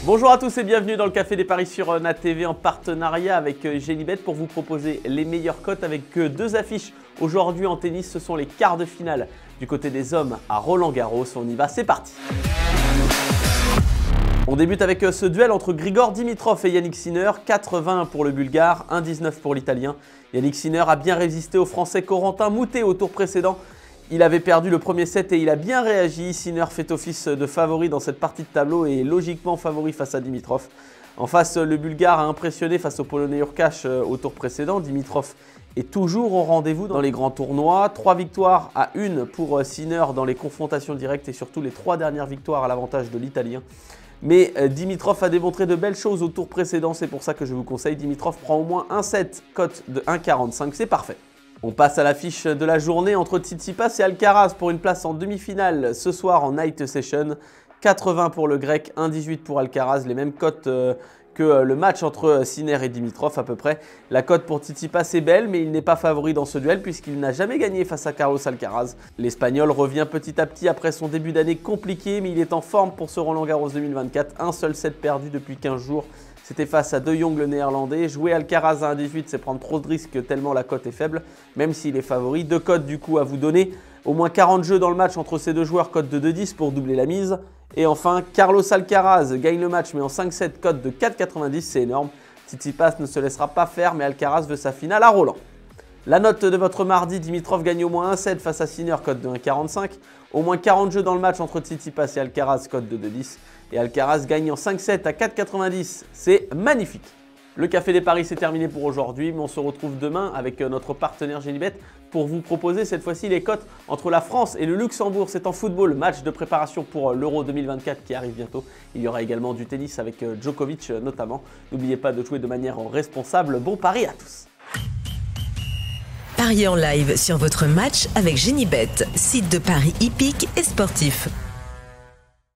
Bonjour à tous et bienvenue dans le Café des Paris sur NatTV en partenariat avec Genibet pour vous proposer les meilleures cotes avec deux affiches. Aujourd'hui en tennis, ce sont les quarts de finale du côté des hommes à Roland-Garros. On y va, c'est parti. On débute avec ce duel entre Grigor Dimitrov et Jannik Sinner. 4-20 pour le Bulgare, 1-19 pour l'Italien. Jannik Sinner a bien résisté au Français Corentin Moutet au tour précédent. Il avait perdu le premier set et il a bien réagi. Sinner fait office de favori dans cette partie de tableau et est logiquement favori face à Dimitrov. En face, le Bulgare a impressionné face au Polonais Hurkacz au tour précédent. Dimitrov est toujours au rendez-vous dans les grands tournois. 3 victoires à 1 pour Sinner dans les confrontations directes et surtout les 3 dernières victoires à l'avantage de l'Italien. Mais Dimitrov a démontré de belles choses au tour précédent, c'est pour ça que je vous conseille. Dimitrov prend au moins un set, cote de 1,45, c'est parfait. On passe à l'affiche de la journée entre Tsitsipas et Alcaraz pour une place en demi-finale ce soir en night session. 80 pour le grec, 1,18 pour Alcaraz, les mêmes cotes que le match entre Sinner et Dimitrov à peu près. La cote pour Tsitsipas est belle, mais il n'est pas favori dans ce duel puisqu'il n'a jamais gagné face à Carlos Alcaraz. L'Espagnol revient petit à petit après son début d'année compliqué, mais il est en forme pour ce Roland-Garros 2024. Un seul set perdu depuis 15 jours. C'était face à De Jong le néerlandais. Jouer Alcaraz à 1,18, c'est prendre trop de risques tellement la cote est faible, même s'il est favori. Deux cotes du coup à vous donner. Au moins 40 jeux dans le match entre ces deux joueurs, cote de 2,10 pour doubler la mise. Et enfin, Carlos Alcaraz gagne le match mais en 5-7, cote de 4,90, c'est énorme. Tsitsipas ne se laissera pas faire, mais Alcaraz veut sa finale à Roland. La note de votre mardi, Dimitrov gagne au moins 1 set face à Sinner, cote de 1,45. Au moins 40 jeux dans le match entre Tsitsipas et Alcaraz, cote de 2,10. Et Alcaraz gagne en 5-7 à 4,90. C'est magnifique. Le Café des Paris, c'est terminé pour aujourd'hui, mais on se retrouve demain avec notre partenaire Genibet pour vous proposer cette fois-ci les cotes entre la France et le Luxembourg. C'est en football, match de préparation pour l'Euro 2024 qui arrive bientôt. Il y aura également du tennis avec Djokovic notamment. N'oubliez pas de jouer de manière responsable. Bon pari à tous. Pariez en live sur votre match avec Genibet, site de paris hippique et sportif.